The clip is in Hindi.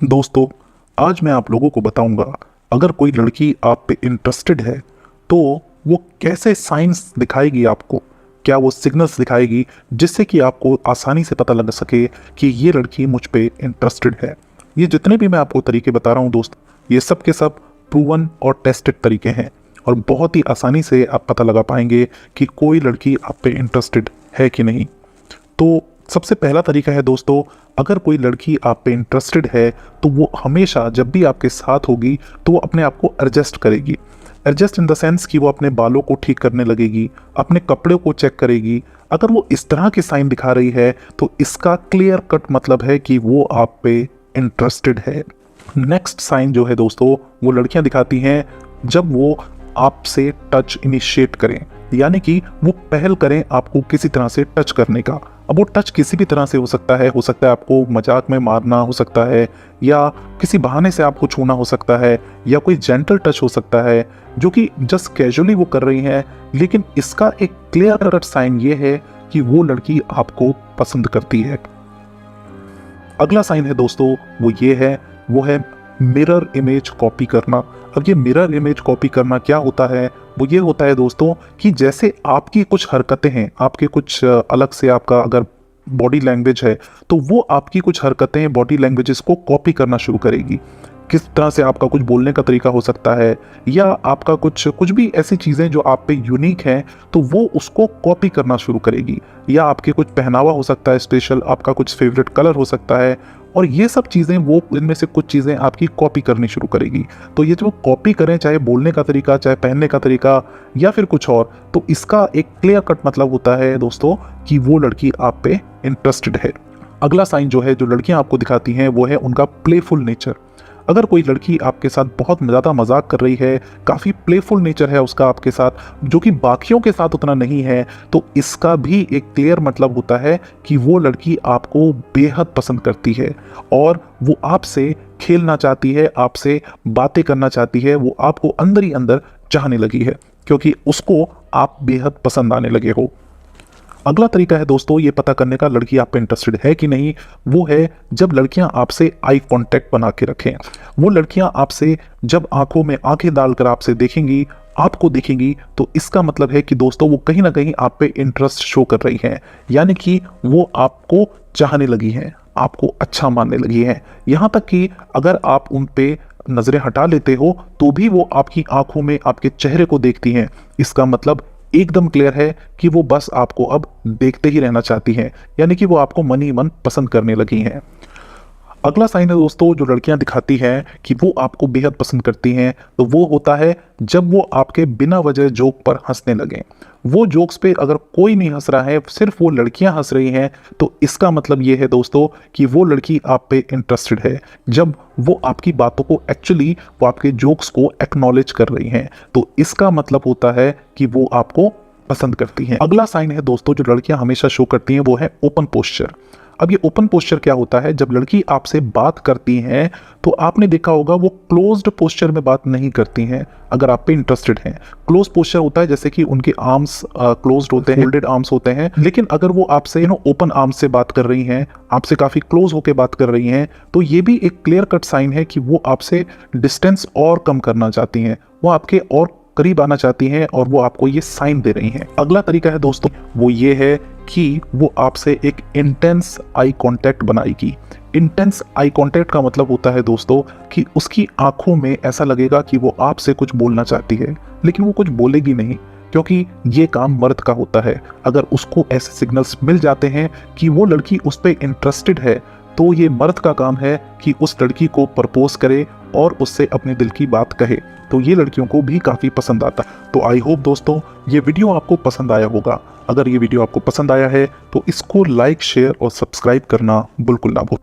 दोस्तों, आज मैं आप लोगों को बताऊंगा अगर कोई लड़की आप पे इंटरेस्टेड है तो वो कैसे साइंस दिखाएगी आपको। क्या वो सिग्नल्स दिखाएगी जिससे कि आपको आसानी से पता लग सके कि ये लड़की मुझ पे इंटरेस्टेड है। ये जितने भी मैं आपको तरीके बता रहा हूँ दोस्त, ये सब के सब प्रूवन और टेस्टेड तरीके हैं और बहुत ही आसानी से आप पता लगा पाएंगे कि कोई लड़की आप पे इंटरेस्टेड है कि नहीं। तो सबसे पहला तरीका है दोस्तों, अगर कोई लड़की आप पे इंटरेस्टेड है तो वो हमेशा जब भी आपके साथ होगी तो वो अपने आप को एडजस्ट करेगी। एडजस्ट इन द सेंस कि वो अपने बालों को ठीक करने लगेगी, अपने कपड़े को चेक करेगी। अगर वो इस तरह के साइन दिखा रही है तो इसका क्लियर कट मतलब है कि वो आप पे इंटरेस्टेड है। नेक्स्ट साइन जो है दोस्तों, वो लड़कियां दिखाती हैं जब वो आपसे टच इनिशिएट करें, यानी कि वो पहल करें आपको किसी तरह से टच करने का। अब वो टच किसी भी तरह से हो सकता है आपको मजाक में मारना हो सकता है, या किसी बहाने से आपको छूना हो सकता है, या कोई जेंटल टच हो सकता है जो कि जस्ट कैजुअली वो कर रही हैं। लेकिन इसका एक क्लियर कट साइन ये है कि वो लड़की आपको पसंद करती है। अगला साइन है दोस्तों, वो है मिरर इमेज कॉपी करना। अब ये मिरर इमेज कॉपी करना क्या होता है? वो ये होता है दोस्तों कि जैसे आपकी कुछ हरकतें हैं, आपके कुछ अलग से आपका अगर बॉडी लैंग्वेज है तो वो आपकी कुछ हरकतें, बॉडी लैंग्वेजेस को कॉपी करना शुरू करेगी। किस तरह से आपका कुछ बोलने का तरीका हो सकता है, या आपका कुछ भी ऐसी चीज़ें जो आप पे यूनिक हैं तो वो उसको कॉपी करना शुरू करेगी। या आपके कुछ पहनावा हो सकता है स्पेशल, आपका कुछ फेवरेट कलर हो सकता है, और ये सब चीज़ें वो इनमें से कुछ चीज़ें आपकी कॉपी करनी शुरू करेगी। तो ये जो कॉपी करें, चाहे बोलने का तरीका, चाहे पहनने का तरीका, या फिर कुछ और, तो इसका एक क्लियर कट मतलब होता है दोस्तों कि वो लड़की आप पे इंटरेस्टेड है। अगला साइन जो है, जो लड़कियां आपको दिखाती हैं, वो है उनका प्लेफुल नेचर। अगर कोई लड़की आपके साथ बहुत ज़्यादा मजाक कर रही है, काफ़ी प्लेफुल नेचर है उसका आपके साथ, जो कि बाकियों के साथ उतना नहीं है, तो इसका भी एक क्लियर मतलब होता है कि वो लड़की आपको बेहद पसंद करती है और वो आपसे खेलना चाहती है, आपसे बातें करना चाहती है, वो आपको अंदर ही अंदर चाहने लगी है क्योंकि उसको आप बेहद पसंद आने लगे हो। अगला तरीका है दोस्तों ये पता करने का लड़की आप पे इंटरेस्टेड है कि नहीं, वो है जब लड़कियां आपसे आई कांटेक्ट बना के रखें। वो लड़कियां आपसे जब आंखों में आंखें डालकर आपसे देखेंगी, आपको देखेंगी, तो इसका मतलब है कि दोस्तों वो कहीं ना कहीं आप पे इंटरेस्ट शो कर रही हैं, यानी कि वो आपको चाहने लगी हैं, आपको अच्छा मानने लगी हैं। यहाँ तक कि अगर आप उन पे नजरें हटा लेते हो तो भी वो आपकी आंखों में आपके चेहरे को देखती हैं। इसका मतलब एकदम क्लियर है कि वो बस आपको अब देखते ही रहना चाहती हैं, यानी कि वो आपको मन ही मन पसंद करने लगी हैं। अगला साइन है दोस्तों, जो लड़कियां दिखाती हैं कि वो आपको बेहद पसंद करती हैं, तो वो होता है जब वो आपके बिना वजह जोक पर हंसने लगें। वो जोक्स पे अगर कोई नहीं हंस रहा है, सिर्फ वो लड़कियां हंस रही हैं, तो इसका मतलब ये है दोस्तों कि वो लड़की आप पे इंटरेस्टेड है। जब वो आपकी बातों को एक्चुअली, वो आपके जोक्स को एक्नॉलेज कर रही हैं, तो इसका मतलब होता है कि वो आपको पसंद करती हैं। अगला साइन है दोस्तों, जो लड़कियां हमेशा शो करती हैं, वो है ओपन पोस्चर। अब ये ओपन पोस्चर क्या होता है? जब लड़की आपसे बात करती हैं तो आपने देखा होगा वो क्लोज्ड पोस्चर में बात नहीं करती हैं। अगर आप पे इंटरेस्टेड हैं, क्लोज पोस्चर होता है जैसे कि उनके आर्म्स क्लोज्ड होते हैं, फोल्डेड आर्म्स होते हैं। लेकिन अगर वो आपसे ओपन आर्म्स से बात कर रही हैं, आपसे काफी क्लोज होकर बात कर रही हैं, तो ये भी एक क्लियर कट साइन है कि वो आपसे डिस्टेंस और कम करना चाहती हैं, वो आपके और करीब आना चाहती हैं और वो आपको ये साइन दे रही हैं। अगला तरीका है दोस्तों, वो ये है कि वो आपसे एक इंटेंस आई कांटेक्ट बनाएगी। इंटेंस आई कांटेक्ट का मतलब होता है दोस्तों कि उसकी आंखों में ऐसा लगेगा कि वो आपसे कुछ बोलना चाहती है, लेकिन वो कुछ बोलेगी नहीं, क्योंकि ये काम मर्द का होता है। अगर उसको ऐसे सिग्नल्स मिल जाते हैं कि वो लड़की उस पर इंटरेस्टेड है, तो ये मर्द का काम है कि उस लड़की को प्रपोज करे और उससे अपने दिल की बात कहे। तो ये लड़कियों को भी काफ़ी पसंद आता है। तो आई होप दोस्तों ये वीडियो आपको पसंद आया होगा। अगर ये वीडियो आपको पसंद आया है तो इसको लाइक, शेयर और सब्सक्राइब करना बिल्कुल ना भूलें।